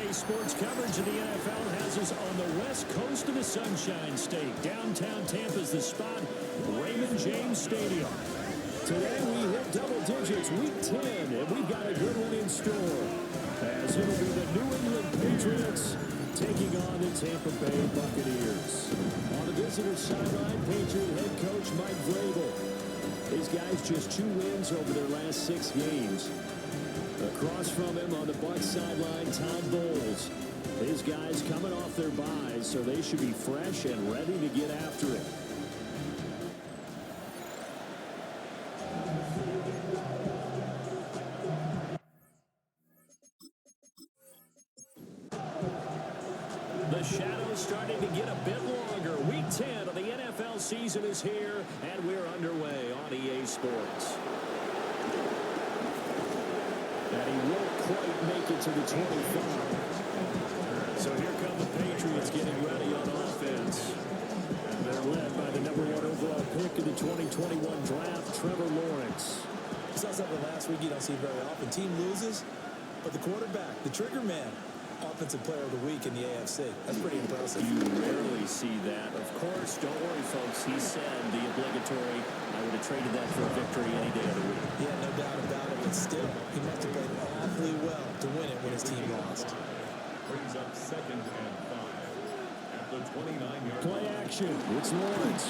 EA Sports coverage of the NFL has us on the west coast of the Sunshine State. Downtown Tampa's the spot, Raymond James Stadium. Today we hit double digits, week 10, and we've got a good one in store. As it'll be the New England Patriots taking on the Tampa Bay Buccaneers. On the visitor sideline, Patriot head coach Mike Vrabel. His guys just 2 wins over their last 6 games. Across from him on the Bucs sideline, Todd Bowles. His guys coming off their byes, so they should be fresh and ready to get after it. The shadow's starting to get a bit longer. Week 10 of the NFL season is here, and we're underway on EA Sports. And he won't quite make it to the 25. So here come the Patriots getting ready on offense. And they're led by the #1 overall pick of the 2021 draft, Trevor Lawrence. We saw something last week you don't see very often. Team loses, but the quarterback, the trigger man, Offensive Player of the Week in the AFC. That's pretty impressive. You rarely see that. Of course, don't worry, folks. He said the obligatory, I would have traded that for a victory any day of the week. Yeah, no doubt about it. But still, he must have played awfully well to win it when his team lost. Brings up 2nd and 5 at the 29-yard line. Play action. It's Lawrence.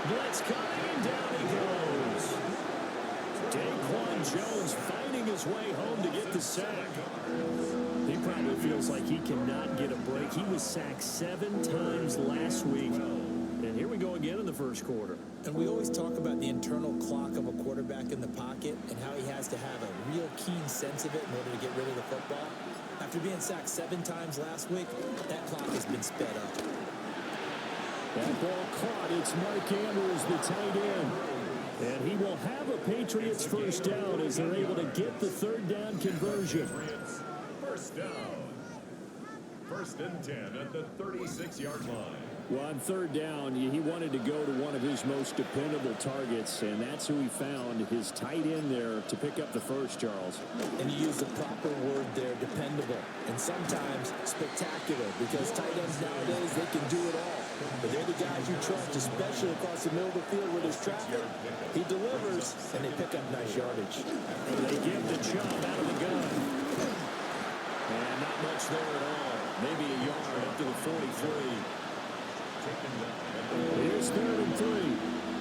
Blitz coming, and down he goes. Daquan Jones finding his way home to get the sack. He probably feels like he cannot get a break. He was sacked 7 times last week. And here we go again in the first quarter. And we always talk about the internal clock of a quarterback in the pocket and how he has to have a real keen sense of it in order to get rid of the football. After being sacked 7 times last week, that clock has been sped up. That ball caught. It's Mark Andrews, the tight end. And he will have a Patriots first down as they're able to get the 3rd down conversion. First down. 1st and 10 at the 36-yard line. Well, on 3rd down, he wanted to go to one of his most dependable targets, and that's who he found, his tight end there, to pick up the first, Charles. And you use the proper word there, dependable, and sometimes spectacular, because tight ends nowadays, they can do it all. But they're the guys you trust, especially across the middle of the field where there's traffic. He delivers, and they pick up nice yardage. They give the job out of the gun. And not much there at all. Maybe a yard up to the 43. Here's 3rd and 3.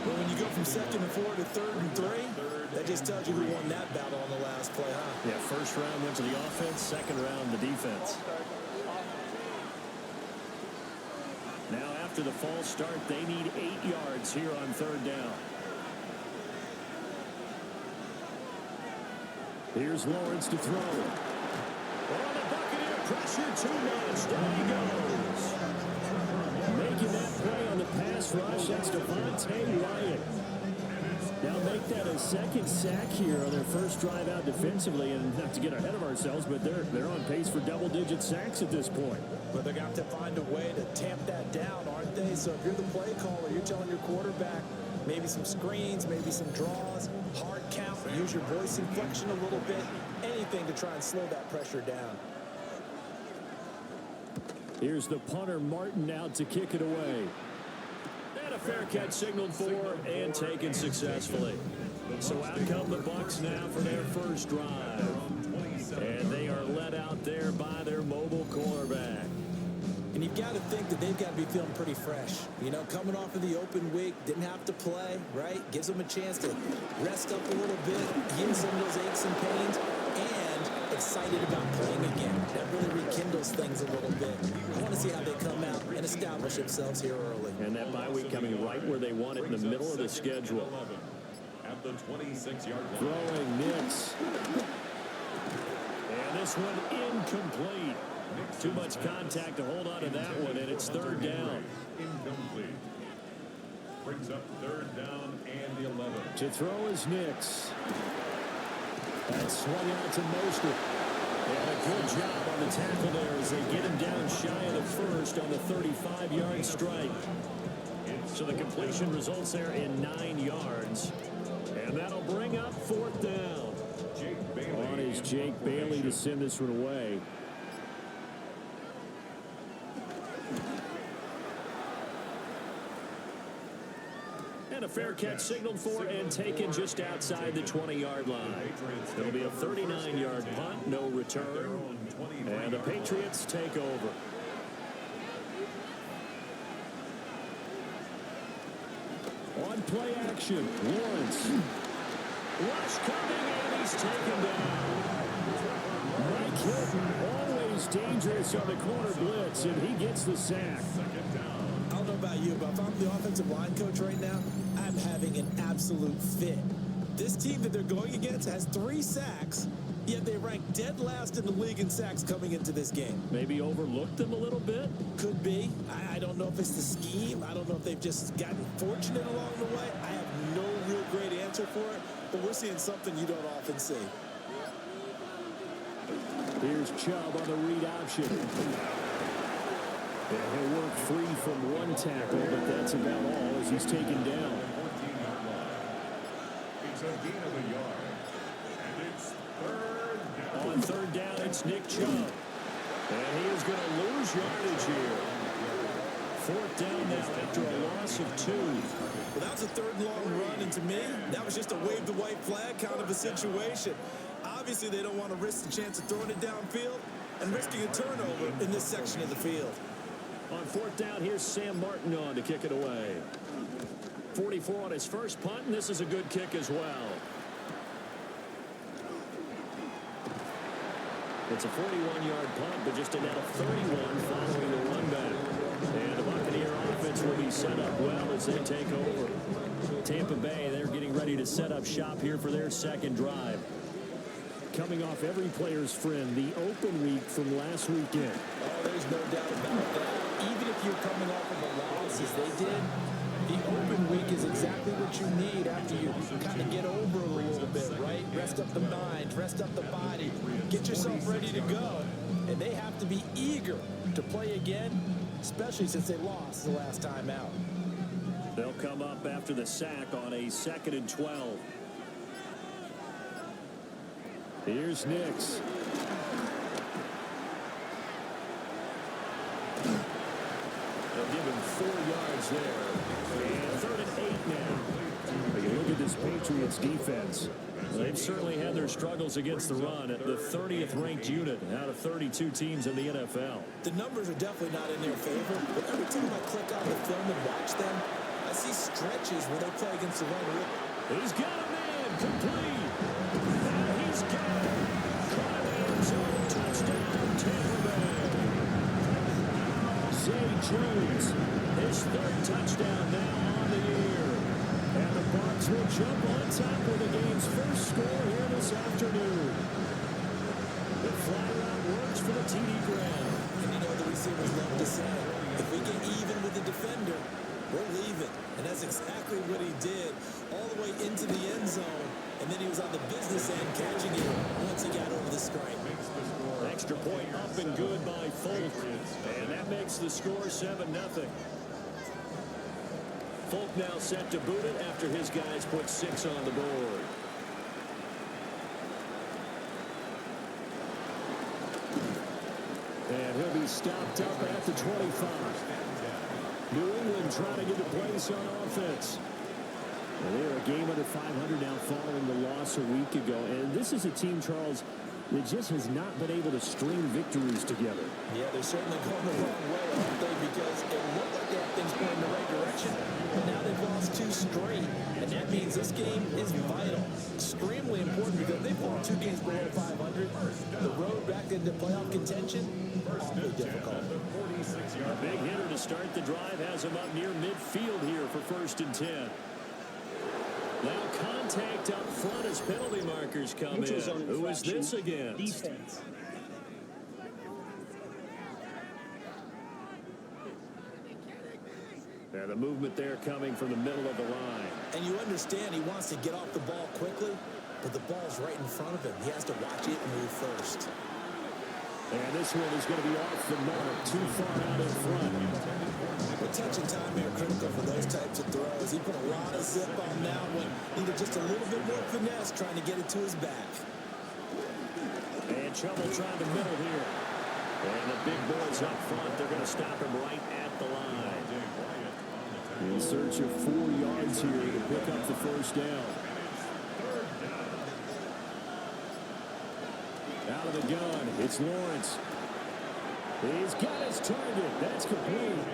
But when you go from 2nd and 4 to 3rd and 3, that just tells you who won that battle on the last play, huh? Yeah, first round went to the offense, 2nd round the defense. Now after the false start, they need 8 yards here on 3rd down. Here's Lawrence to throw. Oh, the Buccaneer pressure too much. Down he goes. Making that play on the pass rush, that's Devontae Wyatt. Now make that a 2nd sack here on their first drive out defensively, and not to get ahead of ourselves, but they're on pace for double-digit sacks at this point. But they're going to have to find a way to tamp that down, aren't they? So if you're the play caller, you're telling your quarterback maybe some screens, maybe some draws, hard count, use your voice inflection a little bit, anything to try and slow that pressure down. Here's the punter, Martin, out to kick it away. And a fair catch signaled for and taken successfully. So out come the Bucs now for their first drive. And they are led out there by their mobile quarterback. And you've got to think that they've got to be feeling pretty fresh. You know, coming off of the open week, didn't have to play, right? Gives them a chance to rest up a little bit, heal some of those aches and pains, and excited about playing again. That really rekindles things a little bit. I want to see how they come out and establish themselves here early. And that bye week coming right where they want it, in the middle of the schedule. At the 26-yard line. Throwing Nix. And this one incomplete. Too much contact to hold on to that one, and it's 3rd down. Incomplete. Brings up 3rd down and 11. To throw is Nix. That's swung out to Mostert. And a good job on the tackle there as they get him down shy of the first on the 35-yard strike. So the completion results there in 9 yards. And that'll bring up 4th down. On is Jake Bailey to send this one away. And a fair catch signaled for and taken just outside the 20-yard line. It'll be a 39-yard punt, no return. And the Patriots take over. On play action, Lawrence. Rush coming, and he's taken down. Mike Hilton, always dangerous on the corner blitz, and he gets the sack. I don't know about you, but if I'm the offensive line coach right now, I'm having an absolute fit. This team that they're going against has 3 sacks, yet they rank dead last in the league in sacks coming into this game. Maybe overlooked them a little bit? Could be. I don't know if it's the scheme. I don't know if they've just gotten fortunate along the way. I have no real great answer for it, but we're seeing something you don't often see. Here's Chubb on the read option. And he'll work free from one tackle, but that's about all as he's taken down. It's a gain of a yard. And it's third down. On third down, it's Nick Chubb. And he is going to lose yardage here. Fourth down now after a loss of 2. Well, that was a third and long run, and to me, that was just a wave the white flag kind of a situation. Obviously, they don't want to risk the chance of throwing it downfield and risking a turnover in this section of the field. On fourth down, here's Sam Martin on to kick it away. 44 on his first punt, and this is a good kick as well. It's a 41-yard punt, but just a net of 31 following the run back. And the Buccaneer offense will be set up well as they take over. Tampa Bay, they're getting ready to set up shop here for their second drive. Coming off every player's friend, the open week from last weekend. Oh, there's no doubt about that. Even if you're coming off of a loss as they did, the open week is exactly what you need after you kind of get over a little bit, right? Rest up the mind, rest up the body, get yourself ready to go. And they have to be eager to play again, especially since they lost the last time out. They'll come up after the sack on a 2nd and 12. Here's Nix. They'll give him 4 yards there. And 3rd and 8 now. You look at this Patriots defense. They've certainly had their struggles against the run at the 30th ranked unit out of 32 teams in the NFL. The numbers are definitely not in their favor, but every time I click on the film and watch them, I see stretches where they play against the run. He's got a man complete. And he's got it. Caught in the end zone. Touchdown, Tampa Bay. Zay Jones, his 3rd touchdown now on the year. And the Bucs will jump on top with the game's first score here this afternoon. The fly route works for the TD Graham. And you know the receivers love to say, if we get even with the defender, we're leaving. And that's exactly what he did all the way into the end zone. And then he was on the business end catching it once he got over the stripe. Extra point up and good by Folk. And that makes the score 7-0. Folk now set to boot it after his guys put 6 on the board. And he'll be stopped up at the 25. New England trying to get a place on offense. Well, they're a game under 500 now following the loss a week ago. And this is a team, Charles, that just has not been able to string victories together. Yeah, they're certainly going the wrong way, aren't they? Because it looked like they had things going in the right direction, but now they've lost 2 straight. And that means this game is vital. Extremely important because they've won 2 games below 500. The road back into playoff contention, awfully difficult. A big hitter to start the drive has him up near midfield here for 1st and 10. Now contact up front as penalty markers come in. Who is this against? Defense. And the movement there coming from the middle of the line. And you understand he wants to get off the ball quickly, but the ball's right in front of him. He has to watch it and move first. And this one is going to be off the mark, too far out in front. But touch and time here critical for those types of throws. He put a lot of zip on that one. Needed just a little bit more finesse trying to get it to his back. And trouble trying to middle here. And the big boys up front, they're going to stop him right at the line. In search of 4 yards here to pick up the first down. Out of the gun, it's Lawrence. He's got his target. That's complete.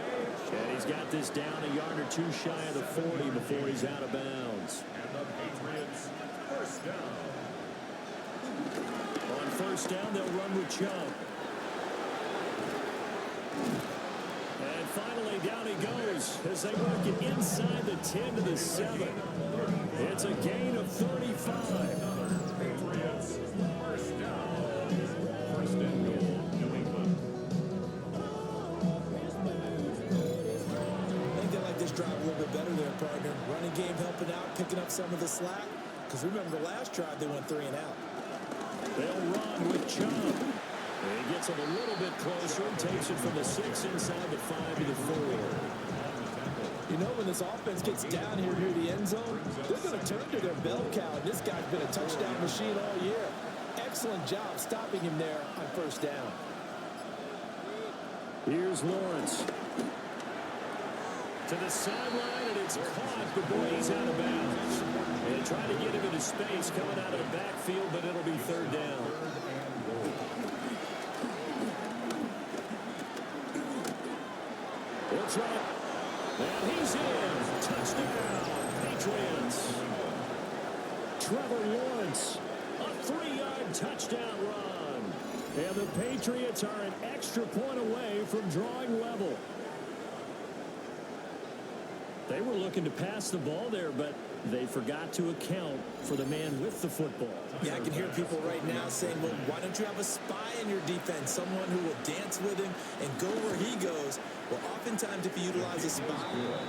And he's got this down a yard or 2 shy of the 40 before he's out of bounds. And the Patriots, first down. On first down, they'll run with Chubb. And finally, down he goes as they work it inside the 10 to the 7. It's a gain of 35. Patriots, first down. First and goal, New England. I think they like this drive a little bit better there, partner. Running game helping out, picking up some of the slack. Because remember, the last drive they went 3 and out. They'll run with Chubb. He gets him a little bit closer, takes it from the 6 inside the 5 to the 4. You know, when this offense gets down here near the end zone, they're going to turn to their bell cow. And this guy's been a touchdown machine all year. Excellent job stopping him there on first down. Here's Lawrence. To the sideline, and it's caught, but boy, he's out of bounds. They try to get him into space coming out of the backfield, but it'll be third down. He'll try it. And he's in. Touchdown, Patriots. Trevor Lawrence, a 3-yard touchdown run. And the Patriots are an extra point away from drawing level. They were looking to pass the ball there, but they forgot to account for the man with the football. Yeah, I can hear people right now saying, well, why don't you have a spy in your defense, someone who will dance with him and go where he goes? Well, oftentimes if you utilize a spy,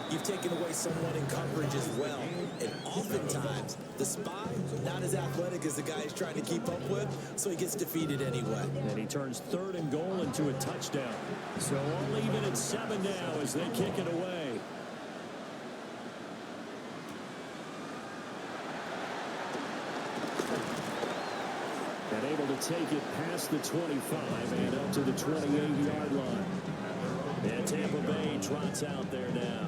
you've taken away someone in coverage as well. And oftentimes, the spy, not as athletic as the guy he's trying to keep up with, so he gets defeated anyway. And he turns 3rd and goal into a touchdown. So all even at 7 now as they kick it away. And able to take it past the 25 and up to the 28-yard line. And Tampa Bay trots out there now.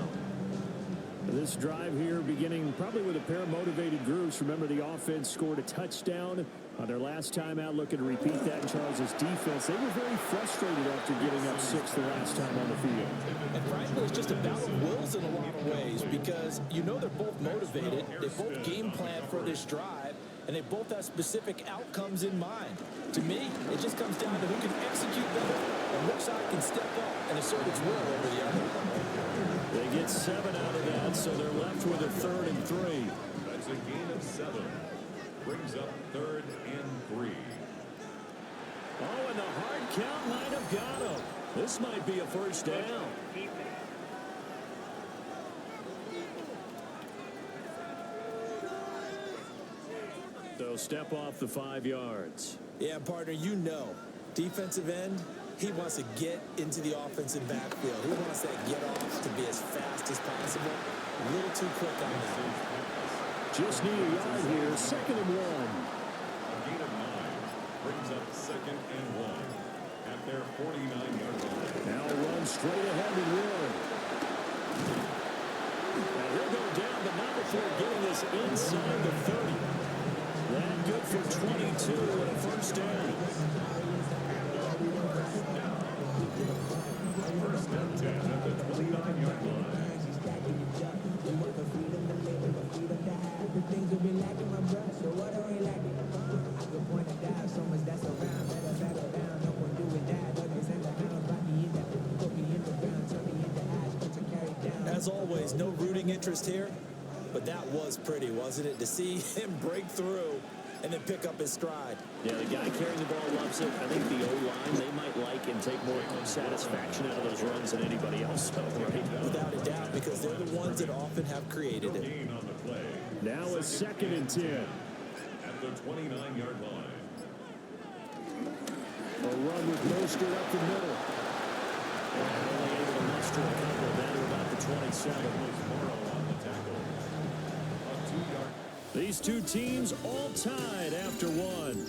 This drive here beginning probably with a pair of motivated groups. Remember, the offense scored a touchdown on their last time out, looking to repeat that in Charles' defense. They were very frustrated after getting up 6 the last time on the field. And frankly, it's just a battle of wills in a lot of ways because you know they're both motivated. They both game plan for this drive, and they both have specific outcomes in mind. To me, it just comes down to who can execute better and which side can step up and assert its will over the other. They get 7 out of that, so they're left with a 3rd and 3. That's a gain of 7. Brings up 3rd and 3. Oh, and the hard count might have got him. This might be a first down. So step off the 5 yards. Yeah, partner, you know, defensive end, he wants to get into the offensive backfield. He wants that get off to be as fast as possible. A little too quick on that. Just need a yard here, 2nd and 1. A gain of 9. Brings up 2nd and 1. At their 49-yard line. Now run straight ahead and run. Now he'll go down, but not before getting this inside the 30. That good for 22 and a first down. First and 10 at the 29-yard line. As always, no rooting interest here, but that was pretty, wasn't it? To see him break through and then pick up his stride. Yeah, the guy carrying the ball loves it. I think the O-line, they might like and take more satisfaction out of those runs than anybody else, so, right? Without a doubt, because they're the ones that often have created it. Gain on the play. Now a 2nd and 10. At the 29-yard line. A run with Mostert up the middle. And only able to muster a couple down to about the 27. Morrow on the tackle. A 2-yard. These two teams all tied after 1.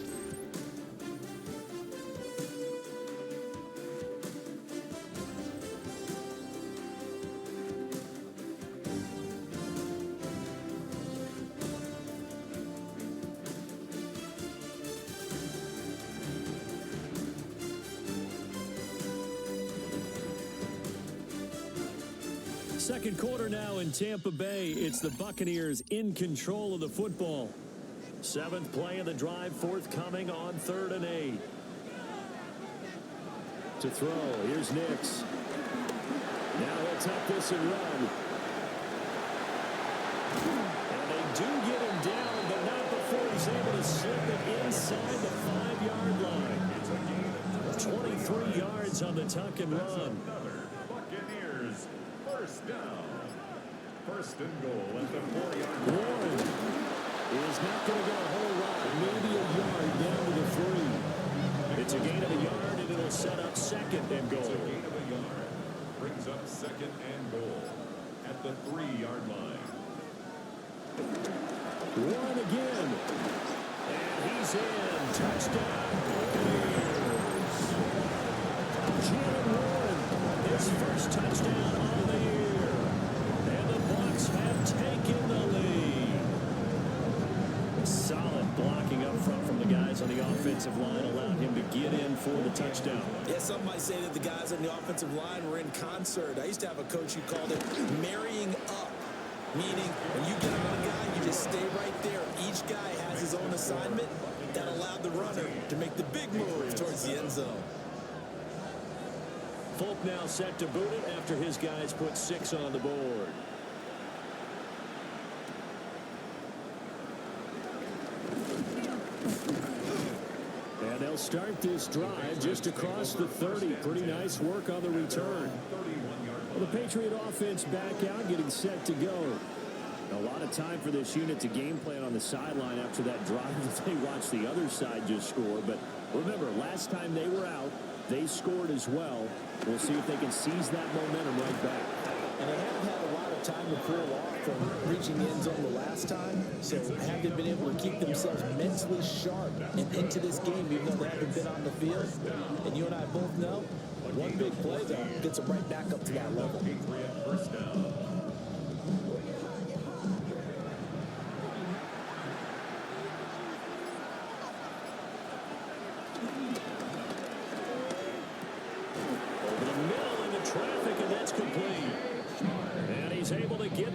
Second quarter now in Tampa Bay. It's the Buccaneers in control of the football. Seventh play of the drive forthcoming on 3rd and 8. To throw, here's Nix. Now he'll tuck this and run. And they do get him down, but not before he's able to slip it inside the 5-yard line. 23 yards on the tuck and run. Buccaneers first down. First and goal at the 4-yard line. Warren is not going to go a whole lot, maybe a yard down to the 3. It's a gain of a yard, and it'll set up second and goal. It's a gain of a yard. Brings up second and goal at the 3-yard line. Warren again. And he's in. Touchdown, Buccaneers. Jalen Warren, his first touchdown on the year. And the Bucs have taken the lead. Solid blocking up front from the guys on the offensive line allowed him to get in for the touchdown. Yeah, some might say that the guys on the offensive line were in concert. I used to have a coach who called it marrying up, meaning when you get on a guy, you just stay right there. Each guy has his own assignment that allowed the runner to make the big move towards the end zone. Folk now set to boot it after his guys put 6 on the board. And they'll start this drive just across the 30. Pretty nice work on the return. Well, the Patriot offense back out, getting set to go. A lot of time for this unit to game plan on the sideline after that drive that they watched the other side just score. But remember, last time they were out, they scored as well. We'll see if they can seize that momentum right back. And they haven't had a lot of time to cool off from reaching the end zone the last time. So have they been able to keep themselves mentally sharp and into this game even though they haven't been on the field? And you and I both know, one big play, though, gets them right back up to that level. First down.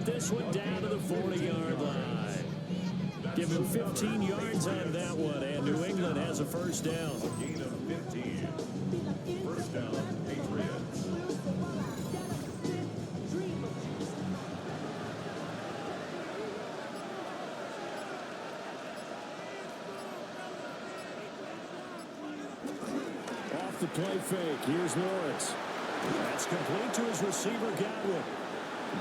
This one down to the 40-yard line. Give him 15 yards on that one, and New England has a first down. A gain of 15. First down, Patriots. Off the play fake, here's Lawrence. That's complete to his receiver, Godwin.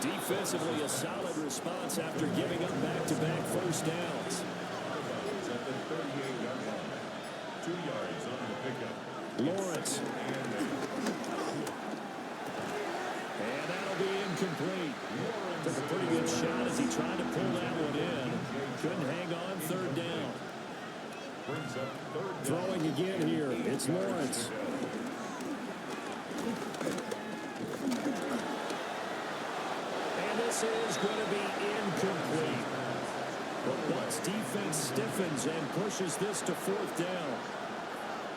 Defensively, a solid response after giving up back-to-back first downs. At the 38-yard line. 2 yards on the pickup. Lawrence. And that'll be incomplete. Took a pretty good shot as he tried to pull that one in. Couldn't hang on, 3rd down. Brings up 3rd down. Throwing again here. It's Lawrence. This is going to be incomplete. But Bucs defense stiffens and pushes this to 4th down.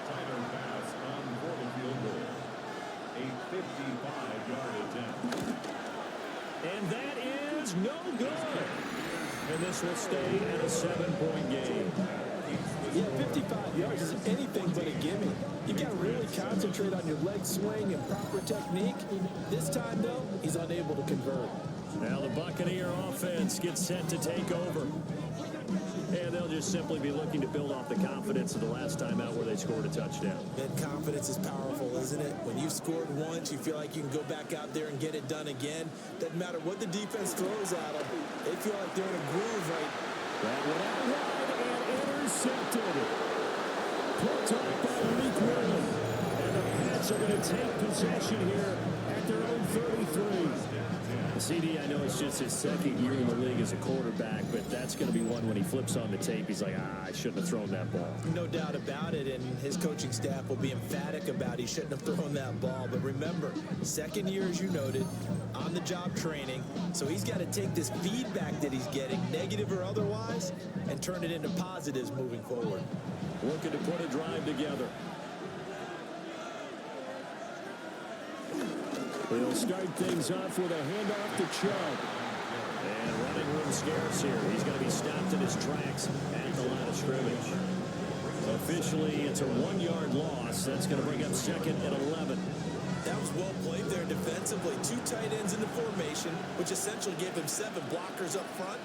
Tighter pass on for the field goal. A 55-yard attempt. And that is no good. And this will stay at a 7-point game. Yeah, 55 yards is anything but a gimme. You got to really concentrate on your leg swing and proper technique. This time, though, he's unable to convert. Now the Buccaneer offense gets set to take over. And they'll just simply be looking to build off the confidence of the last time out where they scored a touchdown. That confidence is powerful, isn't it? When you've scored once, you feel like you can go back out there and get it done again. Doesn't matter what the defense throws at them. They feel like they're in a groove, right? That one out wide and intercepted. Picked up by Malik Willis. And the Pats are going to take possession here at their own 33. CD, I know it's just his 2nd year in the league as a quarterback, but that's going to be one when he flips on the tape. He's like, I shouldn't have thrown that ball. No doubt about it, and his coaching staff will be emphatic about he shouldn't have thrown that ball. But remember, 2nd year, as you noted, on-the-job training, so he's got to take this feedback that he's getting, negative or otherwise, and turn it into positives moving forward. Looking to put a drive together. He'll start things off with a handoff to Chubb. And running room scarce here. He's going to be stopped in his tracks at the line of scrimmage. Officially, it's a 1-yard loss. That's going to bring up second and 11. That was well played there defensively. 2 tight ends in the formation, which essentially gave him 7 blockers up front.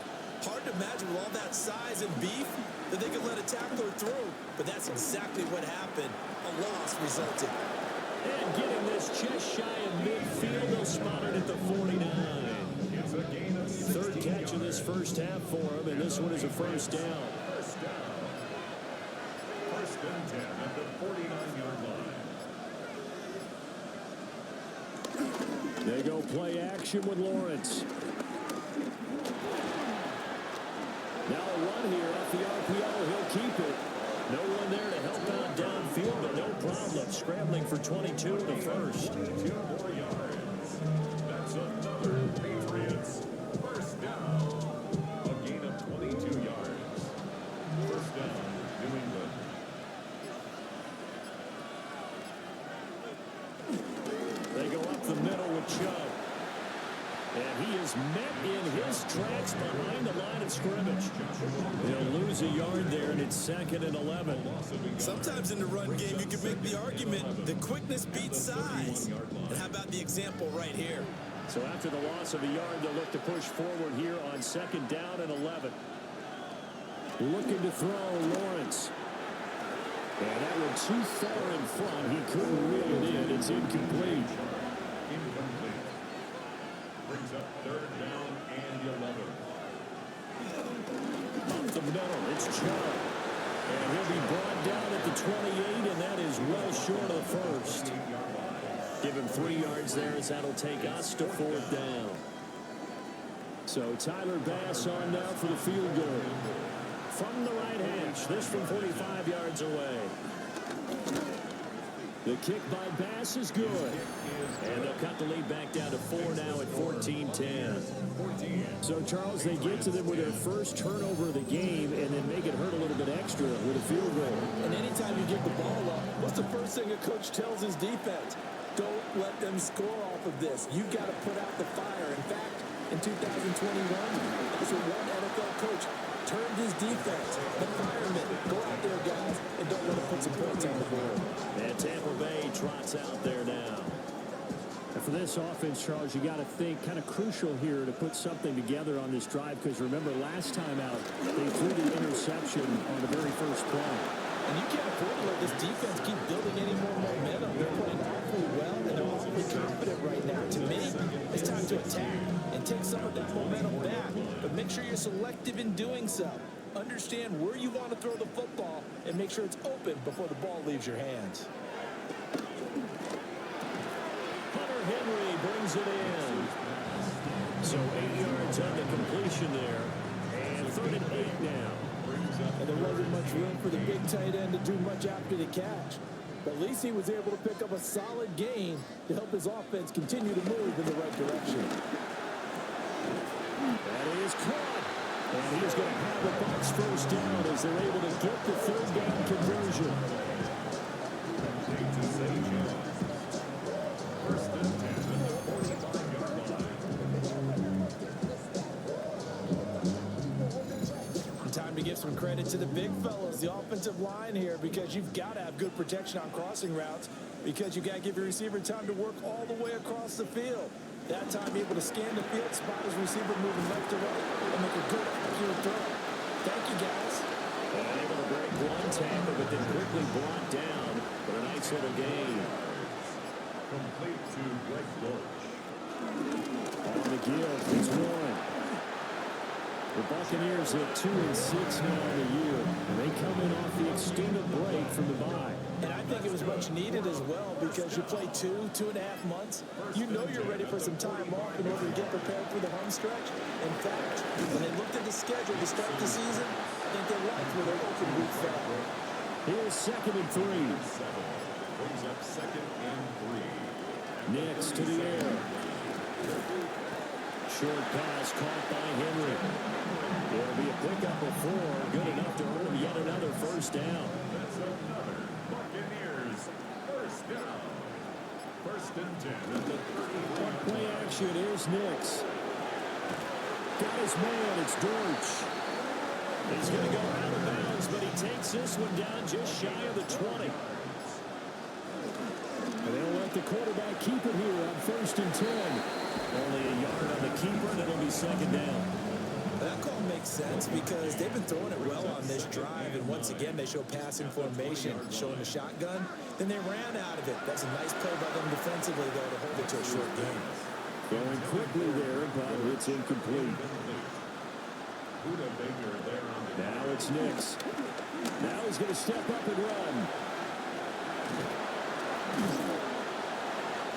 Hard to imagine with all that size and beef that they could let a tackler through. But that's exactly what happened. A loss resulted. And getting this just shy of midfield, they'll spot it at the 49. Third catch of this first half for him, and this one is a first down. First and 10 at the 49-yard line. They go play action with Lawrence. Now a run here off the RPO. He'll keep it. No one there to help out downfield, but no problem. Scrambling for 22 in the first. 22 more yards. That's another Patriots first down. A gain of 22 yards. First down, New England. They go up the middle with Chubb. And he is met in his tracks behind the line of scrimmage. They'll lose a yard there, and it's second and 11. Sometimes in the run game, you can make the argument the quickness beats size. And how about the example right here? So after the loss of a yard, they'll look to push forward here on second down and 11. Looking to throw Lawrence. And that one too far in front. He couldn't reel it in. It's incomplete. Incomplete. Brings up third down and 11. Up the middle, it's Chubb. And he'll be brought down at the 28, and that is well short of the first. Give him 3 yards there, as that'll take us to fourth down. So Tyler Bass on now for the field goal. From the right hash, this from 45 yards away. The kick by Bass is good. And they'll cut the lead back down to 4 now at 14-10. So, Charles, they get to them with their first turnover of the game and then make it hurt a little bit extra with a field goal. And anytime you give the ball up, what's the first thing a coach tells his defense? Don't let them score off of this. You've got to put out the fire. In fact, in 2021, that's what one NFL coach turned his defense, the firemen. Go out there, guys, and don't let them put some points on the board. And Tampa Bay trots out there now. And for this offense, Charles, you got to think kind of crucial here to put something together on this drive, because remember last time out, they threw the interception on the very first play. And you can't afford to let this defense keep building any more momentum. They're playing awfully well, and they're awfully confident right now. To me, it's time to attack and take some of that momentum back. But make sure you're selective in doing so. Understand where you want to throw the football and make sure it's open before the ball leaves your hands. Henry brings it in. So 8 yards on the completion there. And third and 8 now. And there wasn't much room for the big tight end to do much after the catch. But at least he was able to pick up a solid gain to help his offense continue to move in the right direction. That is caught. And he's going to have a box first down as they're able to get the third down conversion. Give some credit to the big fellas, the offensive line here, because you've got to have good protection on crossing routes, because you've got to give your receiver time to work all the way across the field. That time able to scan the field, spot his receiver moving left to right, and make a good accurate throw. Thank you, guys. Able to break one tackle, but then quickly brought down for a nice little gain. Complete to Greg Dortch. On the give, it's one. The Buccaneers at 2-6 now in the year. And they come in off the extended break from the bye. And I think it was much needed as well, because you play 2.5 months. You know you're ready for some time off in order to get prepared for the home stretch. In fact, when they looked at the schedule to start the season, I think they liked where their open week fell. Here's second and 3. Brings up second and 3. Next to the air. Short pass caught by Henry. It'll be a pickup of 4. Good enough to earn yet another first down. That's another Buccaneers first down. First First and 10 at the 34. Play action. Here's Nix. Got his man. It's Dortch. He's going to go out of bounds, but he takes this one down just shy of the 20. And they'll let the quarterback keep it here on 1st and 10. Only a yard on the keeper, and it'll be second down. That call makes sense because they've been throwing it well on this drive, and once again they show passing formation, showing the shotgun. Then they ran out of it. That's a nice play by them defensively, though, to hold it to a short game. Going quickly there, but it's incomplete. Now it's Nix. Now he's going to step up and run.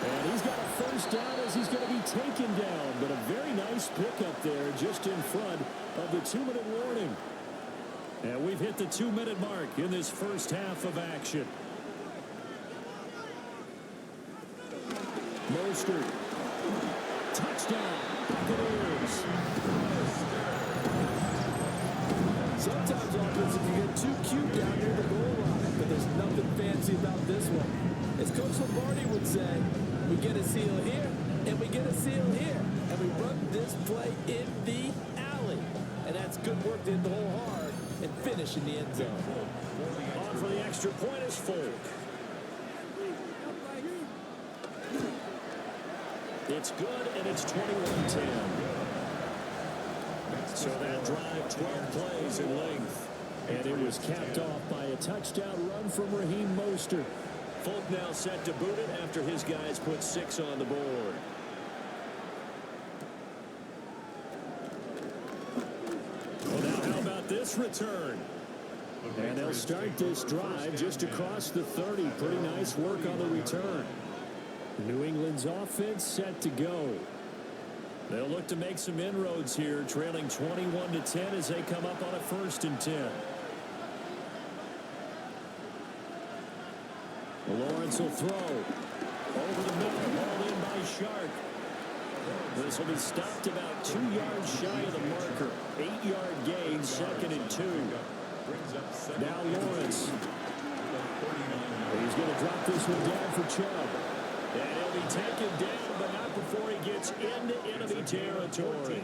And he's got a first down as he's going to be taken down. But a very nice pickup there just in front of the 2-minute warning. And we've hit the 2-minute mark in this first half of action. Mostert. Touchdown. Buccaneers. Sometimes offenses can get too cute down near the goal line, but there's nothing fancy about this one. As Coach Lombardi would say, we get a seal here, and we get a seal here, and we run this play in the alley. And that's good work to hit the hole hard and finish in the end zone. On for the extra point is Folk. It's good, and it's 21-10. So that drive, 12 plays in length. And it was capped off by a touchdown run from Raheem Mostert. Folk now set to boot it after his guys put 6 on the board. Well, now how about this return? And they'll start this drive just across the 30. Pretty nice work on the return. New England's offense set to go. They'll look to make some inroads here, trailing 21-10 as they come up on a 1st and 10. Lawrence will throw. Over the middle, hauled in by Shark. This will be stopped about 2 yards shy of the marker. 8-yard gain, 2nd and 2. Now Lawrence. He's going to drop this one down for Chubb. And he'll be taken down, but not before he gets into enemy territory.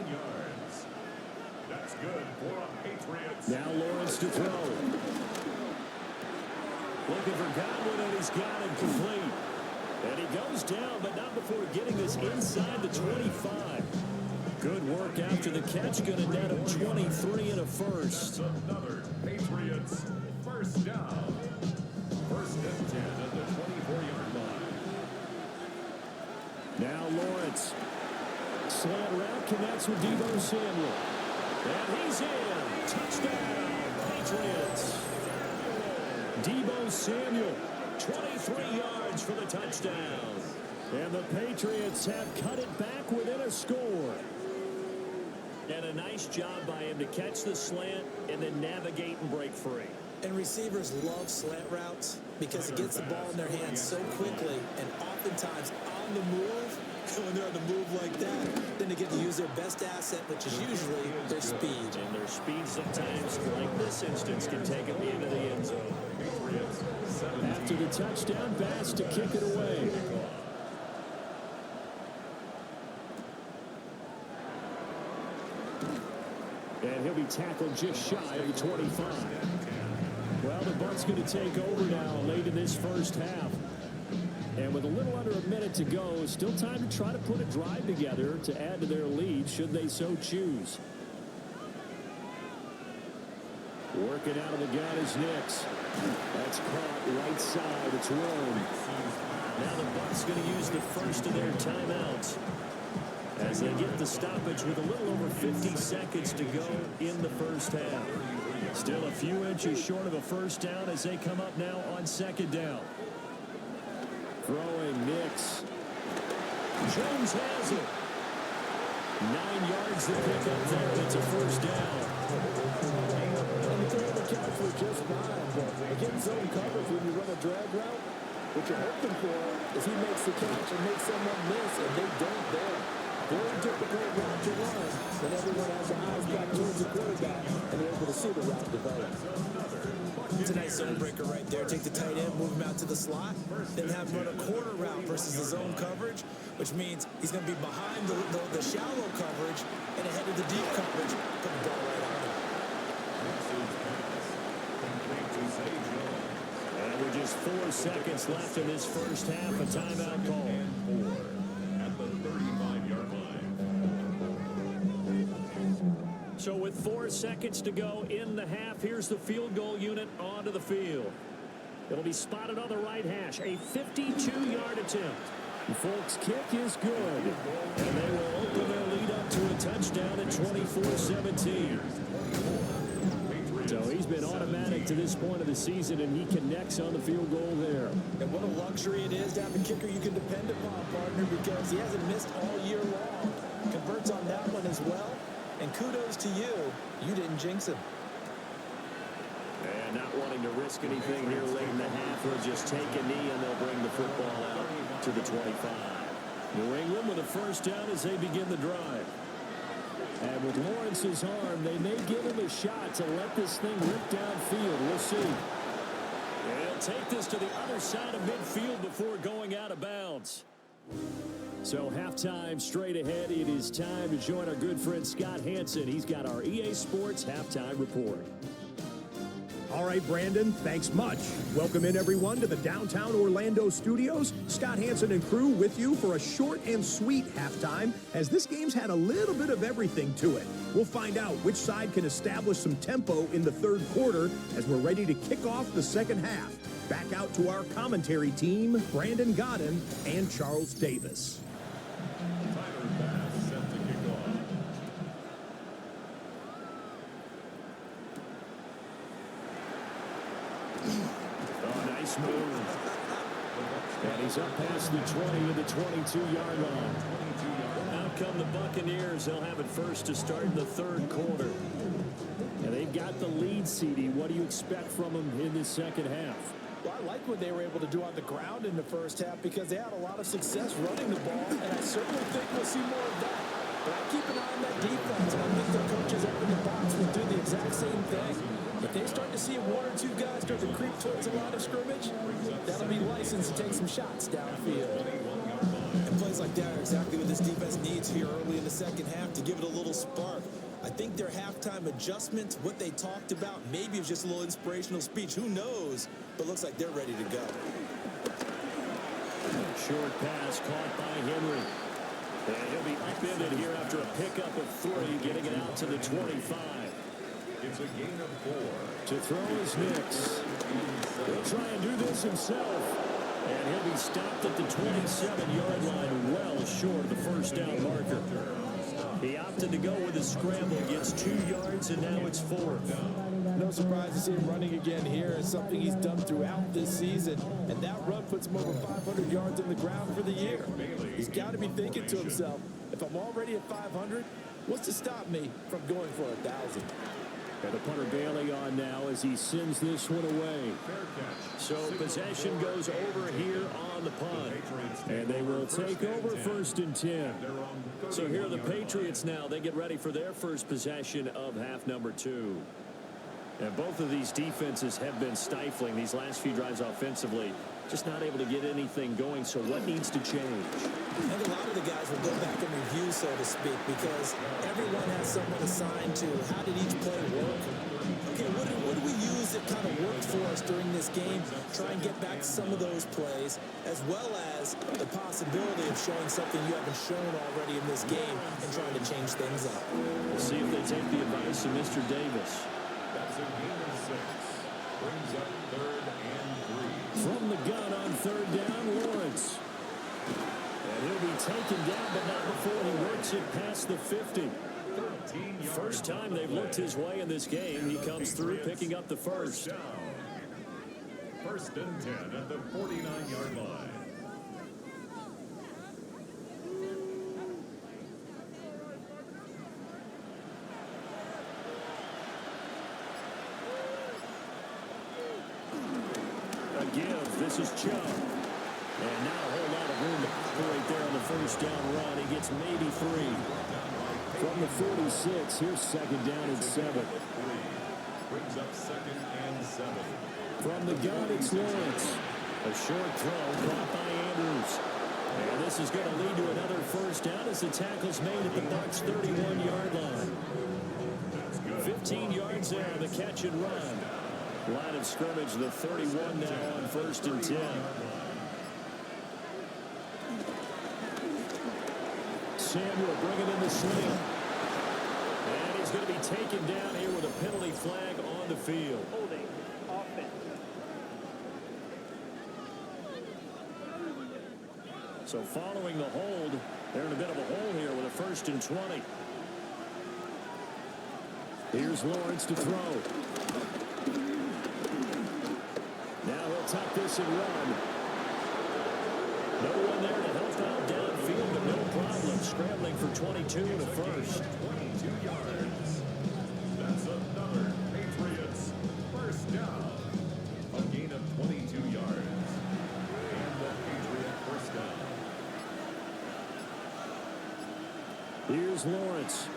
That's good for a Patriots. Now Lawrence to throw. Looking for Godwin, and he's got it complete. And he goes down, but not before getting this inside the 25. Good work after the catch. Going to net him 23 and a first. Another Patriots first down. 1st and 10 at the 24-yard line. Now Lawrence. Slant route connects with Deebo Samuel. And he's in. Touchdown, Patriots. Deebo Samuel, 23 yards for the touchdown. And the Patriots have cut it back within a score. And a nice job by him to catch the slant and then navigate and break free. And receivers love slant routes because it gets the ball in their hands so quickly and oftentimes on the move. When they're on the move like that, then they get to use their best asset, which is usually their speed. And their speed sometimes, like this instance, can take them into the end zone. After the touchdown, Bass to kick it away. And he'll be tackled just shy of the 25. Well, the Bucs going to take over now late in this first half. And with a little under a minute to go, still time to try to put a drive together to add to their lead should they so choose. Working out of the gun is Nix. That's caught right side. It's Rome. Now the Bucs going to use the first of their timeouts as they get the stoppage with a little over 50 seconds to go in the first half. Still a few inches short of a first down as they come up now on 2nd down. Throwing Nix. Jones has it. 9 yards to pick up there. It's a first down. And the throw the catch was just fine, but against zone coverage when you run a drag route, what you're hoping for is he makes the catch and makes someone miss, and they don't there. Very difficult route to run when everyone has their eyes back towards the quarterback and they're able to see the route develop. It's a nice zone breaker right there. Take the tight end, move him out to the slot, then have him run a corner route versus the zone coverage, which means he's going to be behind the shallow coverage and ahead of the deep coverage. Put the ball right on him. And with just 4 seconds left in this first half, a timeout call. At the 35-yard line. So with 4 seconds to go in the half, here's the field goal unit onto the field. It'll be spotted on the right hash. A 52-yard attempt. The Folks' kick is good. And they will open their lead up to a touchdown at 24-17. So he's been automatic to this point of the season, and he connects on the field goal there. And what a luxury it is to have a kicker you can depend upon, partner, because he hasn't missed all year long. Converts on that one as well. And kudos to you. You didn't jinx him. And not wanting to risk anything here late in the half, he'll just take a knee, and they'll bring the football out to the 25. New England with a first down as they begin the drive. And with Lawrence's arm, they may give him a shot to let this thing rip downfield. We'll see. And he'll take this to the other side of midfield before going out of bounds. So halftime straight ahead. It is time to join our good friend Scott Hanson. He's got our EA Sports halftime report. All right, Brandon, thanks much. Welcome in, everyone, to the downtown Orlando studios. Scott Hanson and crew with you for a short and sweet halftime, as this game's had a little bit of everything to it. We'll find out which side can establish some tempo in the third quarter as we're ready to kick off the second half. Back out to our commentary team, Brandon Godden and Charles Davis. Tyler Bass set to kick off. Oh, nice move. And he's up past the 20 to the 22-yard line. Out come the Buccaneers. They'll have it first to start in the third quarter. And they've got the lead, CD. What do you expect from them in this second half? Well, I like what they were able to do on the ground in the first half because they had a lot of success running the ball, and I certainly think we'll see more of that. But I keep an eye on that defense, and I think their coaches up in the box will do the exact same thing. If they start to see one or two guys start to creep towards the line of scrimmage, that'll be licensed to take some shots downfield. And plays like that are exactly what this defense needs here early in the second half to give it a little spark. I think their halftime adjustment, what they talked about, maybe it was just a little inspirational speech. Who knows? But looks like they're ready to go. Short pass caught by Henry. And he'll be upended here after a pickup of 3, getting it out to the 25. It's a gain of 4. To throw is Nix. He'll try and do this himself. And he'll be stopped at the 27-yard line, well short of the first down marker. He opted to go with a scramble, gets 2 yards, and now it's 4. No surprise to see him running again here. It's something he's done throughout this season, and that run puts him over 500 yards on the ground for the year. He's got to be thinking to himself, if I'm already at 500, what's to stop me from going for 1,000? And the punter Bailey on now as he sends this one away. So possession goes over here on the punt. And they will take over first and 10. So here are the Patriots now. They get ready for their first possession of half number 2. And both of these defenses have been stifling these last few drives offensively. Just not able to get anything going. So what needs to change? I think a lot of the guys will go back and review, so to speak, because everyone has someone assigned to how did each play work. Okay, what do we use that kind of worked for us during this game? Try and get back some of those plays, as well as the possibility of showing something you haven't shown already in this game and trying to change things up. We'll see if they take the advice of Mr. Davis. That's a gain of 6. Brings up 3rd and 3. From the gun on 3rd down, Lawrence. And he'll be taken down, but not before he works it past the 50. First time they've looked his way in this game. He comes through picking up the first. First and 10 at the 49-yard line. A give. This is Chubb. And now a whole lot of room to operate there on the first down run. He gets maybe 3. From the 46, here's second down and 7. Brings up 2nd and 7. From the gun, it's Lawrence. A short throw caught by Andrews. This is going to lead to another first down as the tackle's made at the Bucs' 31-yard line. 15 yards there on the catch and run. Line of scrimmage, the 31 now on 1st and 10. Samuel bringing in the sling. And he's going to be taken down here with a penalty flag on the field. Holding offense. So following the hold, they're in a bit of a hole here with a 1st and 20. Here's Lawrence to throw. Now he'll tuck this and run. No one there to help out downfield, but no problem. Scrambling for 22 and a first. 22 yards. That's another Patriots first down. A gain of 22 yards. And the Patriot first down. Here's Lawrence.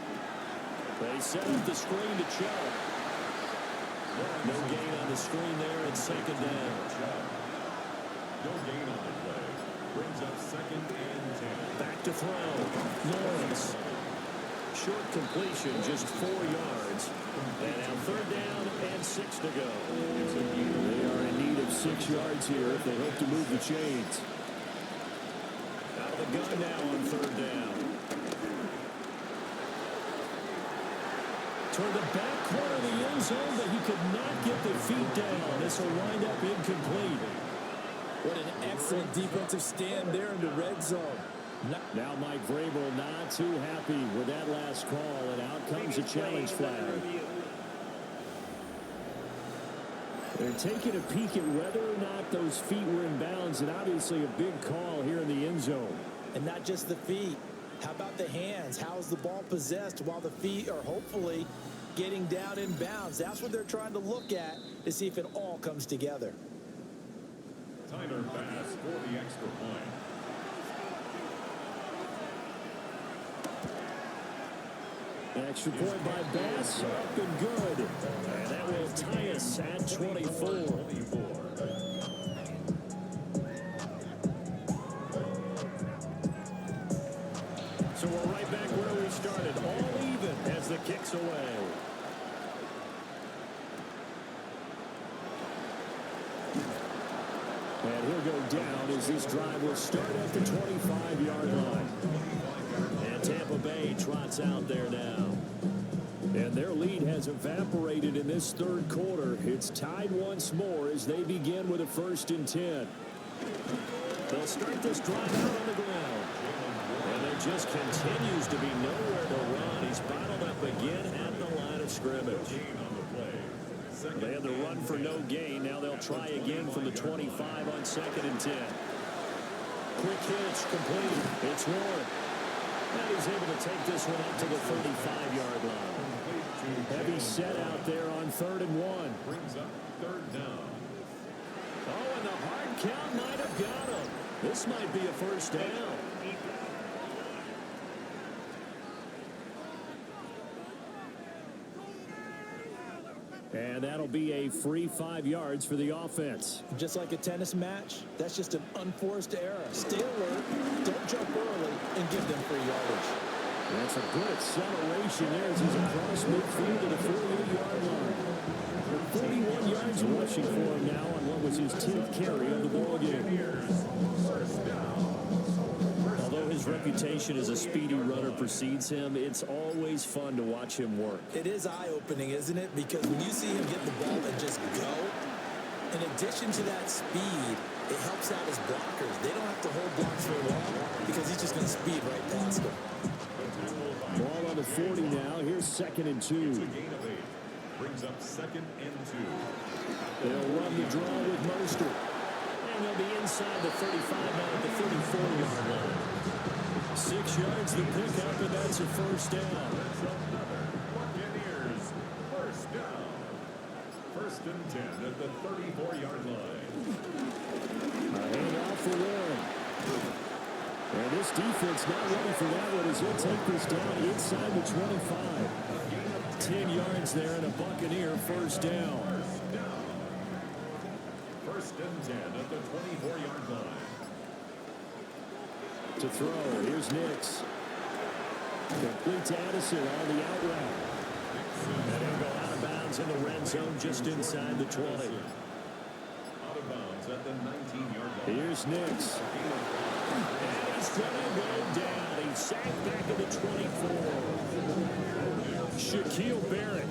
They set up the screen to Chubb. No gain on the screen there at 2nd down. No gain on the play. Brings up 2nd and 10. Back to throw. Lawrence. Short completion, just 4 yards. And now 3rd down and 6 to go. They are in need of 6 yards here if they hope to move the chains. Out of the gun now on 3rd down. Toward the back corner of the end zone, but he could not get the feet down. This will wind up incomplete. What an excellent defensive stand there in the red zone. Now Mike Vrabel not too happy with that last call, and out comes a challenge flag. They're taking a peek at whether or not those feet were in bounds, and obviously a big call here in the end zone. And not just the feet. How about the hands? How is the ball possessed while the feet are hopefully getting down in bounds? That's what they're trying to look at to see if it all comes together. Tyler Bass for the extra point. Extra point by Bass, up and good. And that will tie us at 24. So we're right back where we started, all even as the kick's away. And he'll go down as this drive will start at the 25-yard line. And Tampa Bay trots out there now. And their lead has evaporated in this 3rd quarter. It's tied once more as they begin with a 1st and 10. They'll start this drive out on the ground. And there just continues to be nowhere to run. He's bottled up again at the line of scrimmage. They had the run for no gain. Now they'll try again from the 25 on 2nd and 10. Quick hitch complete. It's Warren. And he's able to take this one up to the 35-yard line. Heavy set out there on 3rd and 1. Brings up 3rd down. Oh, and the hard count might have got him. This might be a first down. And that'll be a free 5 yards for the offense. Just like a tennis match, that's just an unforced error. Stay alert, don't jump early, and give them free yardage. That's a good acceleration there as he's across midfield to the 48-yard line. 41 yards rushing for him now on what was his 10th carry of the ball game. Although his reputation as a speedy runner precedes him, it's always fun to watch him work. It is eye-opening, isn't it? Because when you see him get the ball and just go, in addition to that speed, it helps out his blockers. They don't have to hold blocks for long because he's just going to speed right past them. Ball on the 40 now. Here's 2nd and 2. It's a gain of 8. Brings up 2nd and 2. They'll run the draw with Mostert. And they'll be inside the 35 now at the 34-yard line. 6 yards to pick up, and that's a first down. That's another Buccaneers first down. 1st and 10 at the 34-yard line. A handoff for Warren. And this defense not ready for that one as he'll take this down inside the 25. 10 yards there and a Buccaneer first down. 1st and 10 at the 24-yard line. To throw. Here's Nix. Complete to Addison on the out route. And he'll go out of bounds in the red zone just inside the 20. Out of bounds at the 19-yard line. Here's Nix. And he's going to go down. He's sacked back at the 24. Shaquille Barrett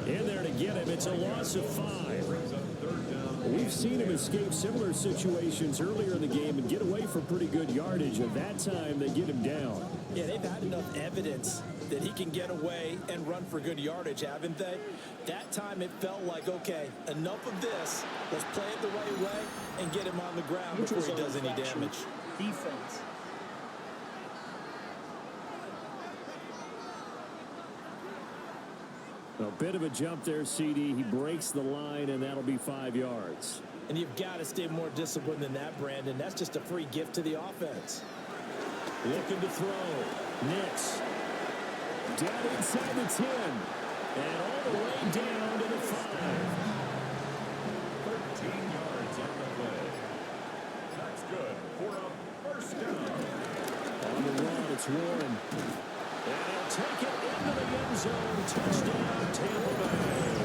in there to get him. It's a loss of 5. We've seen him escape similar situations earlier in the game and get away for pretty good yardage. At that time, they get him down. Yeah, they've had enough evidence that he can get away and run for good yardage, haven't they? That time it felt like, okay, enough of this. Let's play it the right way and get him on the ground before he does any damage. Defense. A bit of a jump there, CD. He breaks the line, and that'll be 5 yards. And you've got to stay more disciplined than that, Brandon. That's just a free gift to the offense. Looking to throw. Nix. Down inside the 10. And all the way down to the 5. 13 yards on the play. That's good for a first down. On the run, it's Warren. And he'll take it into the end zone. Touchdown, Tampa Bay.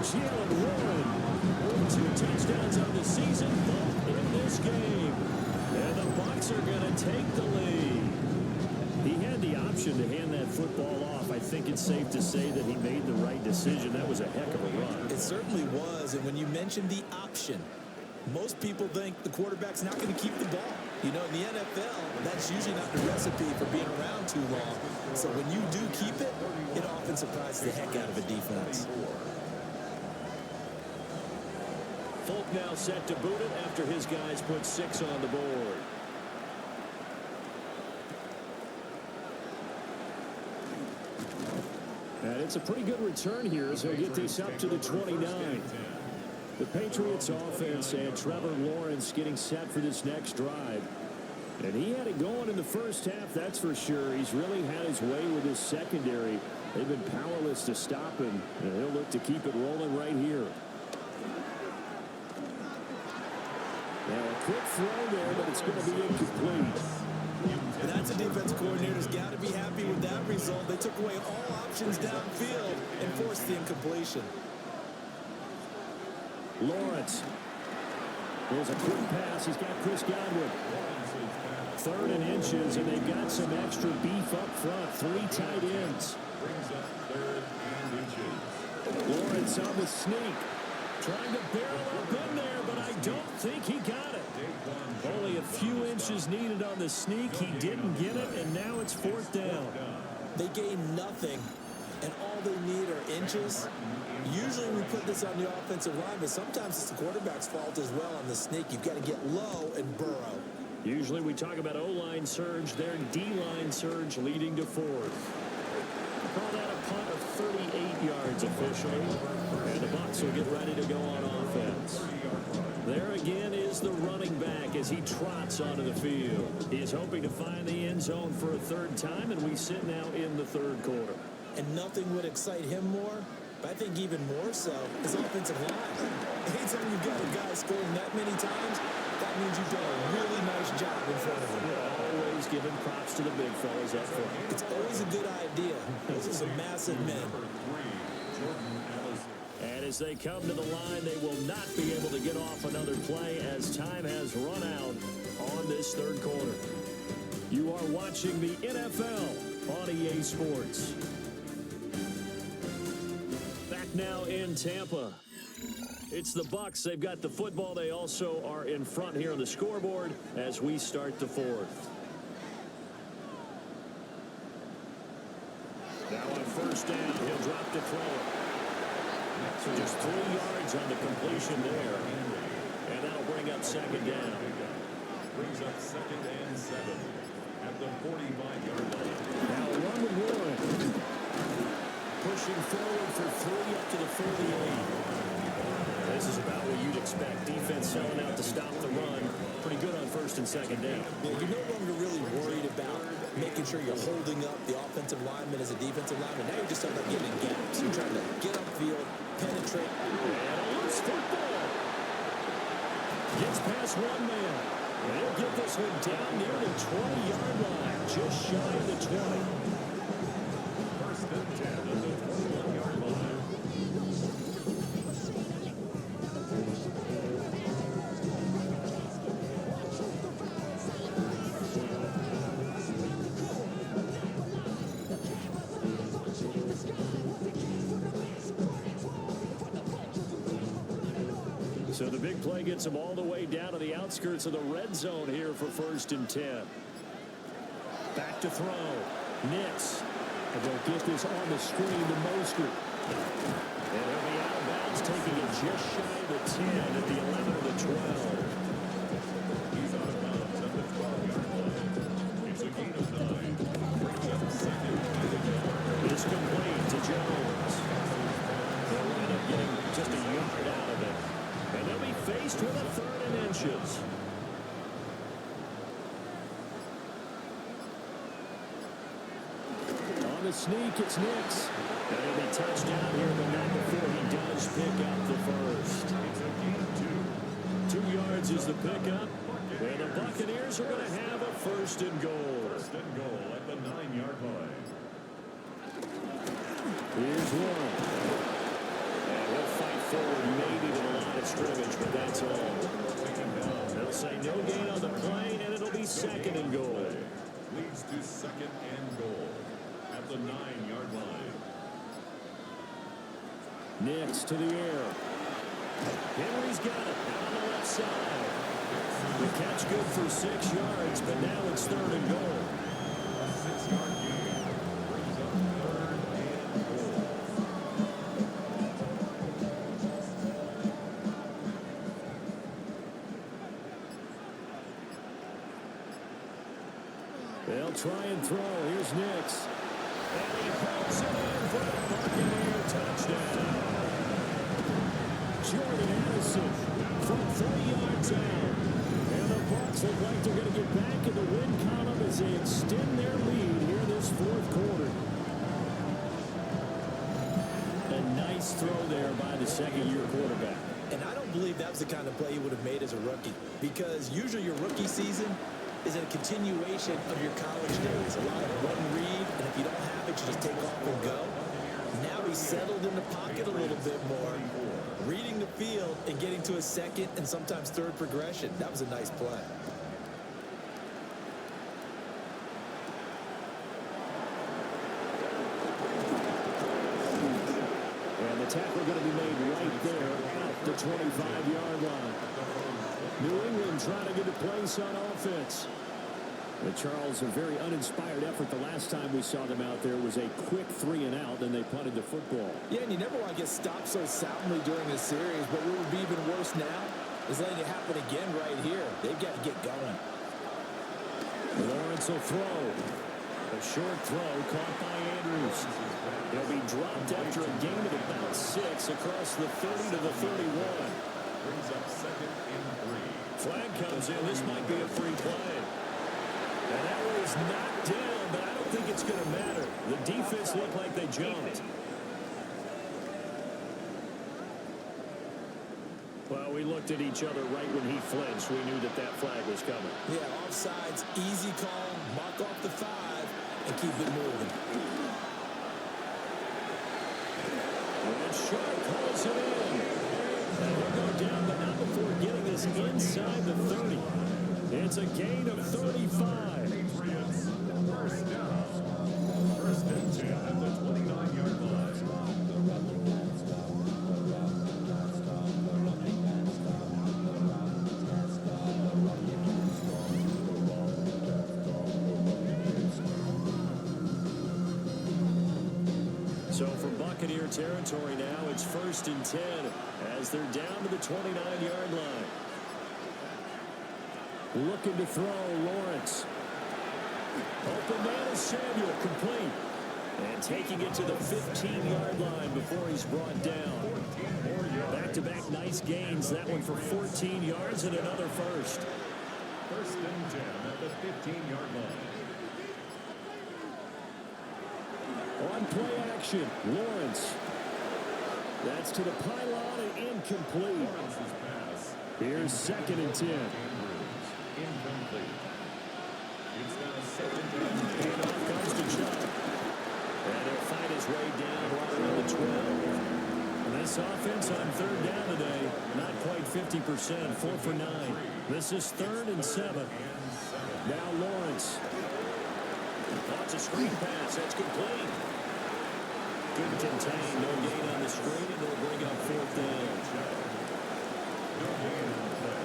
Jalen Warren with 2 touchdowns on the season, both in this game. And the Bucs are going to take the lead. He had the option to hand that football off. I think it's safe to say that he made the right decision. That was a heck of a run. It certainly was. And when you mentioned the option, most people think the quarterback's not going to keep the ball. You know, in the NFL, that's usually not the recipe for being around too long. So when you do keep it, it often surprises the heck out of a defense. Folk now set to boot it after his guys put 6 on the board. And it's a pretty good return here as he'll get this up to the 29. The Patriots offense and Trevor Lawrence getting set for this next drive. And he had it going in the first half, that's for sure. He's really had his way with his secondary. They've been powerless to stop him, and he'll look to keep it rolling right here. Now a quick throw there, but it's going to be incomplete. And that's a defense coordinator's got to be happy with that result. They took away all options downfield and forced the incompletion. Lawrence. There's a quick pass. He's got Chris Godwin. 3rd and inches, and they've got some extra beef up front. 3 tight ends. Brings up 3rd and inches. Lawrence on the sneak. Trying to barrel up in there, but I don't think he got it. Only a few inches needed on the sneak. He didn't get it, and now it's 4th down. They gain nothing, and all they need are inches. Usually we put this on the offensive line, but sometimes it's the quarterback's fault as well on the sneak. You've got to get low and burrow. Usually we talk about O-line surge. Their D-line surge leading to 4th. Call that a punt of 38 yards officially. And the Bucs will get ready to go on offense. There again is the running back as he trots onto the field. He is hoping to find the end zone for a 3rd time, and we sit now in the 3rd quarter. And nothing would excite him more, but I think even more so, is offensive line. Anytime you've got a guy scoring that many times, that means you've done a really nice job in front of him. Always giving props to the big fellas up front. It's always a good idea. Those are some massive men. And as they come to the line, they will not be able to get off another play as time has run out on this 3rd quarter. You are watching the NFL on EA Sports. Back now in Tampa. It's the Bucs. They've got the football. They also are in front here on the scoreboard as we start the 4th. Now on 1st down, he'll drop to throw it. So just 3 yards on the completion there. And that'll bring up 2nd down. Brings up 2nd and 7 at the 45-yard line. Now run with Warren. Pushing forward for 3 up to the 48. This is about what you'd expect. Defense selling out to stop the run. Pretty good on 1st and 2nd down. Yeah, you're no longer really worried about making sure you're holding up the offensive lineman as a defensive lineman. Now you're just talking about getting in gaps. You're trying to get upfield, penetrate. And a loose football. Gets past one man. And he'll get this one down near the 20-yard line, just shy of the 20. First and 10 at the 21-yard line. So the big play gets him all the way down to the outskirts of the red zone here for first and 10. Back to throw. Nix. And they'll get this on the screen to Mostert. And he'll be out of bounds, taking it just shy of the 10 at the 11 of the 12. He's out of bounds at the 12-yard line. It's a gain of 9. Brings up second and goal. It's complete to Jones. They'll wind up getting just a yard out of it. And they'll be faced with a 3rd and inches. On the sneak, it's Nix. And he'll be touched down here, but not before he does pick up the first. It's a gain of 2. 2 yards is the pickup. And the Buccaneers are going to have a first and goal. First and goal at the 9-yard line. Here's one. And he'll fight forward maybe to the line of scrimmage, but that's all. They'll say no gain on the play, and it'll be second and goal. Leads to second and goal at the 9-yard line. Nix to the air. Henry's got it out on the left side. The catch good for 6 yards, but now it's 3rd and goal. A 6-yard gain brings up 3rd and goal. They'll try and throw. Here's Nix. And he pulls it in for the Buccaneer touchdown. Jordan Addison from 3 yards out. And the Bucs look like they're going to get back in the win column as they extend their lead here this 4th quarter. A nice throw there by the second-year quarterback. And I don't believe that was the kind of play he would have made as a rookie, because usually your rookie season is a continuation of your college days. A lot of one read, and if you don't have it, you just take off and go. Now he's settled in the pocket a little bit more, reading the field and getting to a second and sometimes third progression. That was a nice play. And the tackle going to be made right there at the 25-yard line. New England trying to get a place on offense. But Charles, a very uninspired effort. The last time we saw them out there was a quick 3 and out, then they punted the football. Yeah, and you never want to get stopped so soundly during the series, but what would be even worse now is letting it happen again right here. They've got to get going. Lawrence will throw. A short throw caught by Andrews. He'll be dropped after a gain of about 6 across the 30 to the 31. Brings up second and 3. Flag comes in. This might be a free play. And that one is knocked down, but I don't think it's going to matter. The defense looked like they jumped. Well, we looked at each other right when he flinched. We knew that that flag was coming. Yeah, offsides, easy call, mark off the 5, and keep it moving. And Sharp pulls it in. And he'll go down, but not before getting this inside the 30. It's a gain of 35. Patriots, first down. First and 10 at the 29-yard line. So from Buccaneer territory now, it's first and 10 as they're down to the 29-yard line. Looking to throw, Lawrence. Open man is Samuel, complete. And taking it to the 15-yard line before he's brought down. Back-to-back nice gains. That one for 14 yards and another first. First and 10 at the 15-yard line. On play action, Lawrence. That's to the pylon and incomplete. Lawrence's pass. Here's second and 10. Incomplete. incomplete. It's now second down. And off comes the jump. And he'll fight his way down right around the 12. And this offense on third down today, not quite 50%, 4 for 9. This is 3rd and 7. Now Lawrence. That's a screen pass. That's complete. Good contain. No gain on the screen, and it'll bring up 4th down. No gain on the play.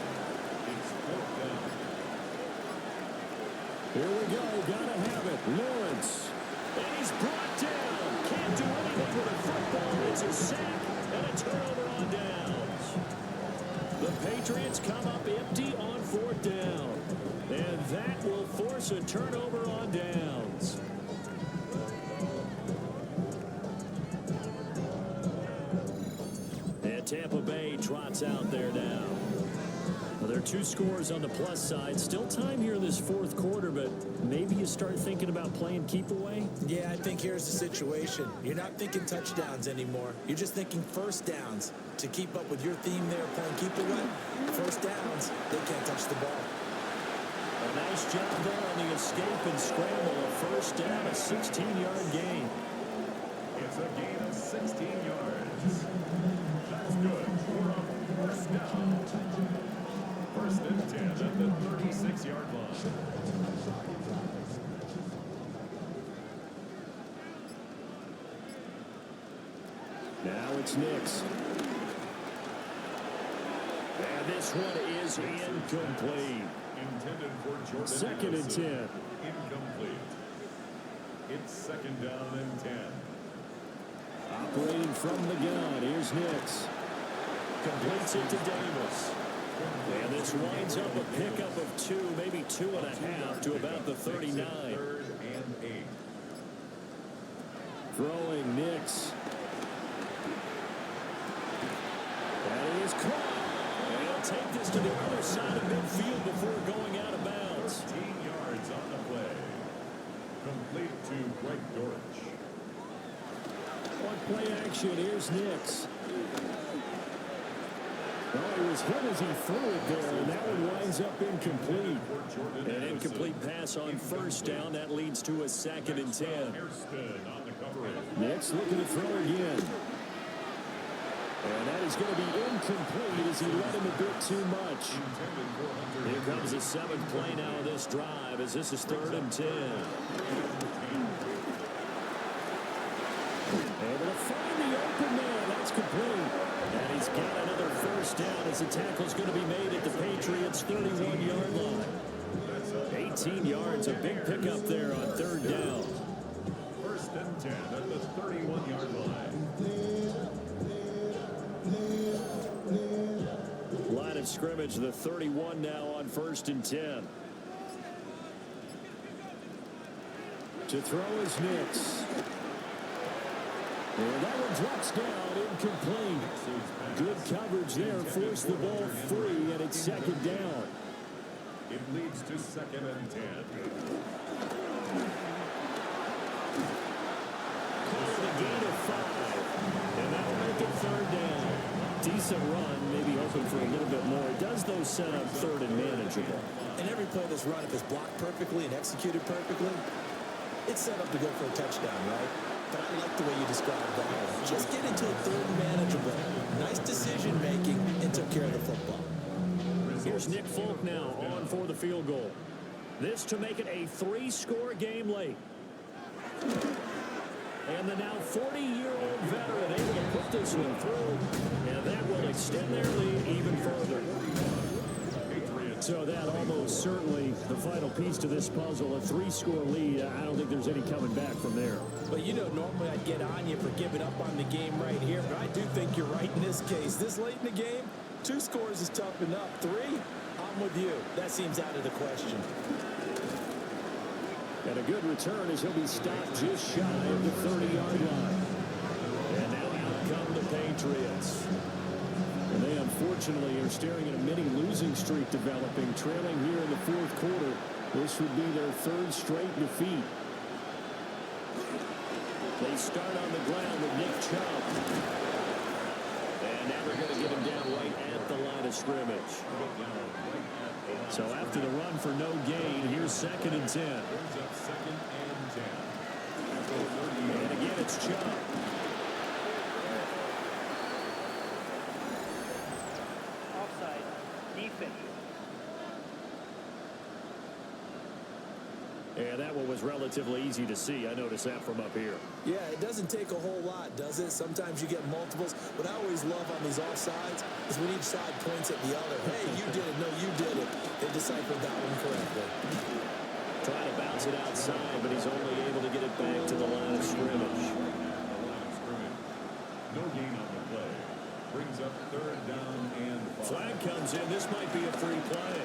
It's 4th down. Here we go. Gotta have it. Lawrence. And he's brought down. Can't do anything with a football. It's a sack and a turnover on downs. The Patriots come up empty on 4th down. And that will force a turnover on downs. And Tampa Bay trots out there now. Well, there are 2 scores on the plus side. Still time here in this 4th quarter, but maybe you start thinking about playing keep away? Yeah, I think here's the situation. You're not thinking touchdowns anymore. You're just thinking first downs. To keep up with your theme there, playing keep away, first downs, they can't touch the ball. A nice job there on the escape and scramble. A first down, a 16-yard gain. It's a gain of 16 yards. That's good. We're up first down. 1st and 10 at the 36-yard line. Now it's Nix. And this one is incomplete. Intended for Jordan. 2nd and 10. Incomplete. It's 2nd down and 10. Operating from the gun. Here's Nix. Completes it to Davis. And this winds up a pickup of 2, maybe 2.5 to about the 39. 3rd and 8. Throwing Nix. And he is caught. And he'll take this to the other side of midfield before going out of bounds. 13 yards on the play. Complete to Greg Dortch. On play action, here's Nix. Oh, he was hit as he threw it there, and that one winds up incomplete. An incomplete pass on first down. That leads to a 2nd and 10. Nix looking to throw again. And that is going to be incomplete as he let him a bit too much. Here comes the 7th play now of this drive as this is 3rd and 10. Able to find the open man. That's complete. And he's got another first down as the tackle's going to be made at the Patriots' 31-yard line. 18 yards, a big pickup there on 3rd down. 1st and 10 at the 31-yard line. Line of scrimmage, the 31 now on 1st and 10. To throw is Nix. And that one drops down, incomplete. Good coverage there, forced the ball free, and it's 2nd down. It leads to 2nd and 10. Call it a gain of 5. And that'll make it 3rd down. Decent run, maybe hoping for a little bit more. It does, though, set up 3rd and manageable. And every play that's run, if it's blocked perfectly and executed perfectly, it's set up to go for a touchdown, right? But I like the way you described that. Just get into a 3rd and manageable. Nice decision-making and took care of the football. Here's Nick Folk now on for the field goal. This to make it a 3-score game late. And the now 40-year-old veteran able to put this one through. And that will extend their lead even further. So that almost certainly the final piece to this puzzle, a 3-score lead. I don't think there's any coming back from there. But you know, normally I'd get on you for giving up on the game right here, but I do think you're right in this case. This late in the game, 2 scores is tough enough. 3, I'm with you. That seems out of the question. And a good return as he'll be stopped just shy of the 30-yard line. And now out come the Patriots. And they unfortunately are staring at a mini losing streak developing, trailing here in the 4th quarter. This would be their 3rd straight defeat. They start on the ground with Nick Chubb. And now they're going to get him down right at the line of scrimmage. So after the run for no gain, here's 2nd and 10. Brings up 2nd and 10. And again, it's Chubb. Offside. Defense. And that one was relatively easy to see. I noticed that from up here. Yeah, it doesn't take a whole lot, does it? Sometimes you get multiples. What I always love on these offsides is when each side points at the other. Hey, you did it. No, you did it. They deciphered that one correctly. Trying to bounce it outside, but he's only able to get it back to the line of scrimmage. No gain on the play. Brings up 3rd down and 5. Flag comes in. This might be a free play.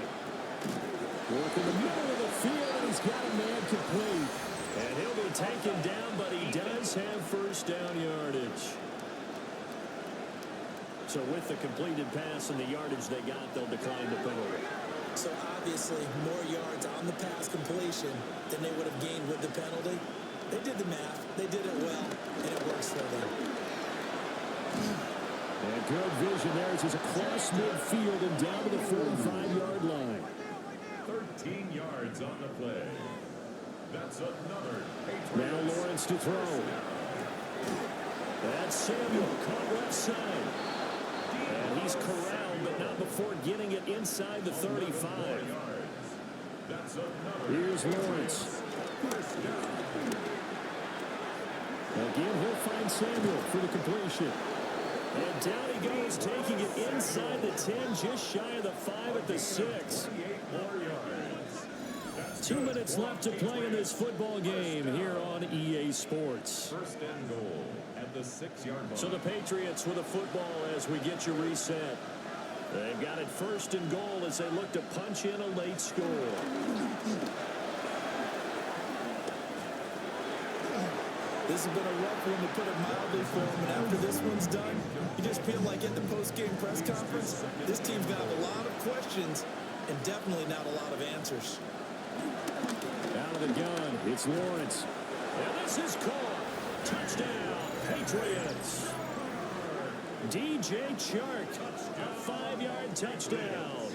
Work in the middle of the field, and he's got a man complete. And he'll be taken down, but he does have 1st down yardage. So with the completed pass and the yardage they got, they'll decline the penalty. So obviously more yards on the pass completion than they would have gained with the penalty. They did the math. They did it well, and it works for them. And good vision there as he's across midfield and down to the 45-yard line. 13 yards on the play. That's another Patriots. Now Lawrence to throw. That's Samuel caught left side. And he's corralled, but not before getting it inside the 35. That's another. Here's Lawrence. Again, he'll find Samuel for the completion. And down he goes, taking it inside the 10, just shy of the 5 at the 6. 2 minutes left to play in this football game here on EA Sports. 1st and goal at the 6-yard line. So the Patriots with a football as we get your reset. They've got it 1st and goal as they look to punch in a late score. This has been a rough one, to put it mildly, for him. And after this one's done, you just feel like at the post-game press conference, this team's going to have a lot of questions and definitely not a lot of answers. Out of the gun, it's Lawrence. And this is caught. Touchdown, Patriots. DJ Chark, a 5-yard touchdown.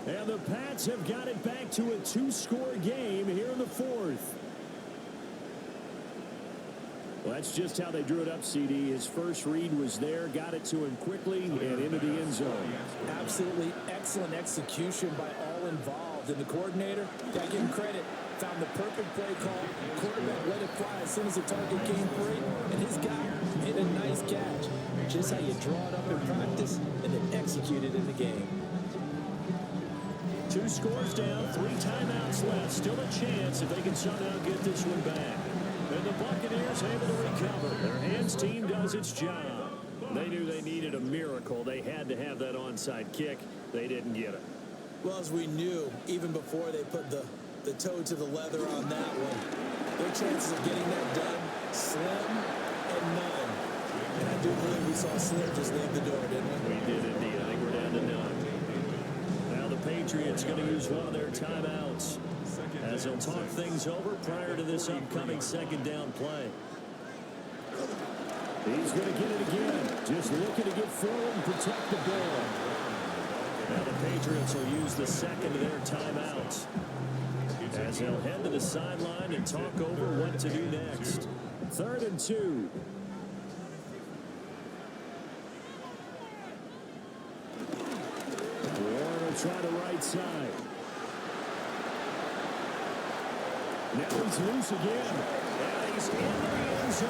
And the Pats have got it back to a 2-score game here in the 4th. Well, that's just how they drew it up, CD. His first read was there, got it to him quickly, and into the end zone. Absolutely excellent execution by all involved. And the coordinator, got to give him credit, found the perfect play call. Quarterback let it fly as soon as the target came free, and his guy made a nice catch. Just how you draw it up in practice and then execute it in the game. 2 scores down, 3 timeouts left. Still a chance if they can somehow get this one back. And the Buccaneers able to recover. Their hands team does its job. They knew they needed a miracle. They had to have that onside kick. They didn't get it. Well, as we knew, even before they put the toe to the leather on that one, their chances of getting that done, slim and none. And I do believe we saw Slim just leave the door, didn't we? We did indeed. I think we're down to none. Now the Patriots going to use one of their timeouts as they'll talk things over prior to this upcoming 2nd down play. He's going to get it again. Just looking to get forward and protect the ball. Now the Patriots will use the 2nd of their timeouts as they'll head to the sideline and talk over what to do next. 3rd and 2. Warren will try the right side. Now he's loose again. And he's in the end zone.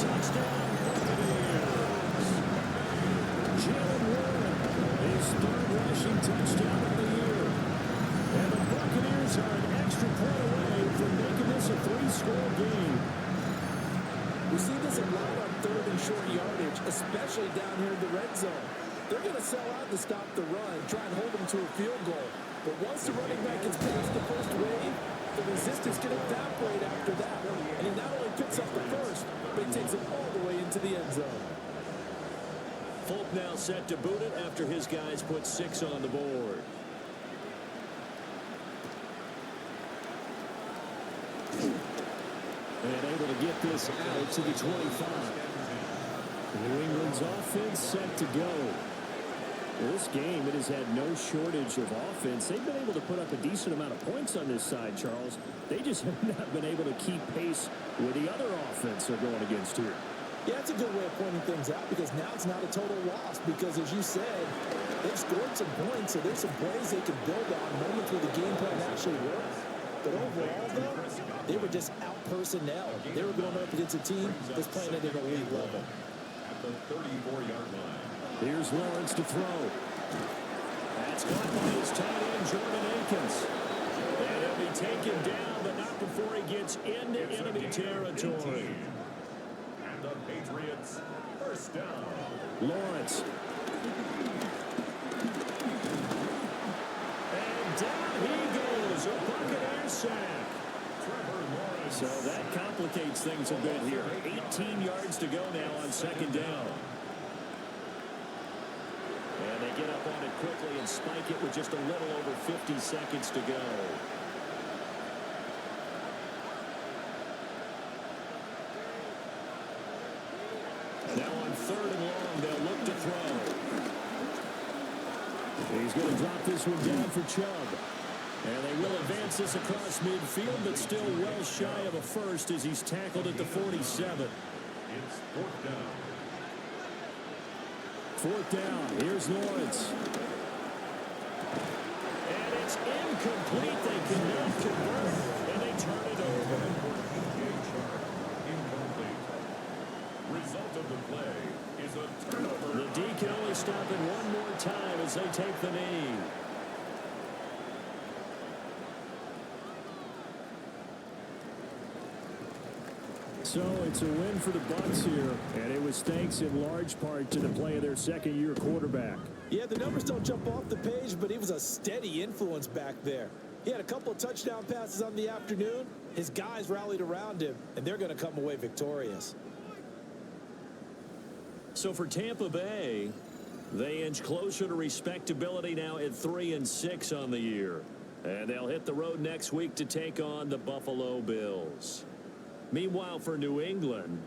Touchdown, Buccaneers. Jalen Warren, his 3rd rushing touchdown of the year. And the Buccaneers are an extra point away from making this a 3-score game. We see this a lot on 3rd and short yardage, especially down here in the red zone. They're going to sell out to stop the run, try and hold them to a field goal. But once the running back gets past the first wave, the resistance can evaporate after that. And he not only picks up the first, but he takes it all the way into the end zone. Folk now set to boot it after his guys put 6 on the board. And able to get this out to the 25. New England's offense set to go. Well, this game, it has had no shortage of offense. They've been able to put up a decent amount of points on this side, Charles. They just have not been able to keep pace with the other offense they're going against here. Yeah, it's a good way of pointing things out because now it's not a total loss because, as you said, they've scored some points, so there's some plays they can build on, moments where the game plan actually works. But overall, though, they were just out-personnel. They were going up against a team that's playing at an elite level. At the 34-yard line. Here's Lawrence to throw. That's caught by his tight end, Jordan Akins. And he'll be taken down, but not before he gets into enemy territory. And the Patriots, first down. Lawrence. And down he goes. A Buccaneers sack. So that complicates things a bit here. 18 yards to go now on second down. And they get up on it quickly and spike it with just a little over 50 seconds to go. Now on third and long, they'll look to throw. He's going to drop this one down for Chubb. And they will advance this across midfield, but still well shy of a first as he's tackled at the 47. It's fourth down. Fourth down. Here's Lawrence. And it's incomplete. They cannot convert. And they turn it over. Incomplete. Result of the play is a turnover. The D can only stop it one more time as they take the knee. So it's a win for the Bucs here, and it was thanks in large part to the play of their second-year quarterback. Yeah, the numbers don't jump off the page, but he was a steady influence back there. He had a couple of touchdown passes on the afternoon. His guys rallied around him, and they're going to come away victorious. So for Tampa Bay, they inch closer to respectability now at 3-6 on the year. And they'll hit the road next week to take on the Buffalo Bills. Meanwhile, for New England,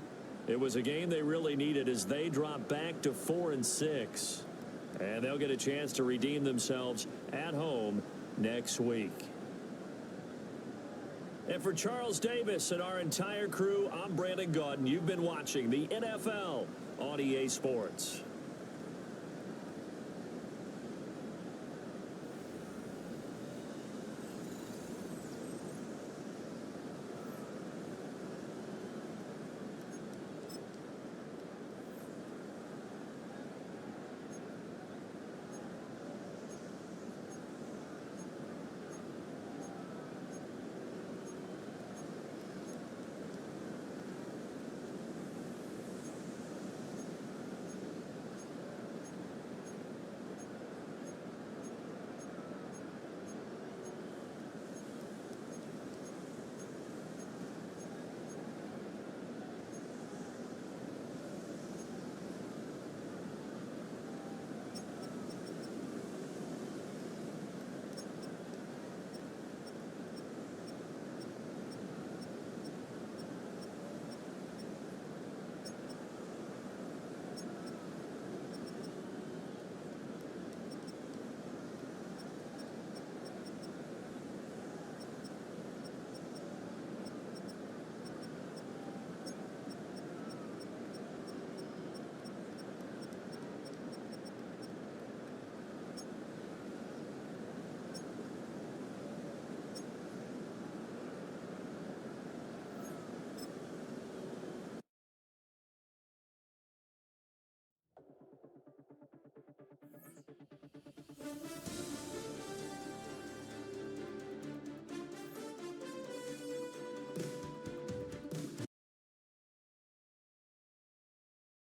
it was a game they really needed as they drop back to 4-6. And they'll get a chance to redeem themselves at home next week. And for Charles Davis and our entire crew, I'm Brandon Gaudin. You've been watching the NFL on EA Sports.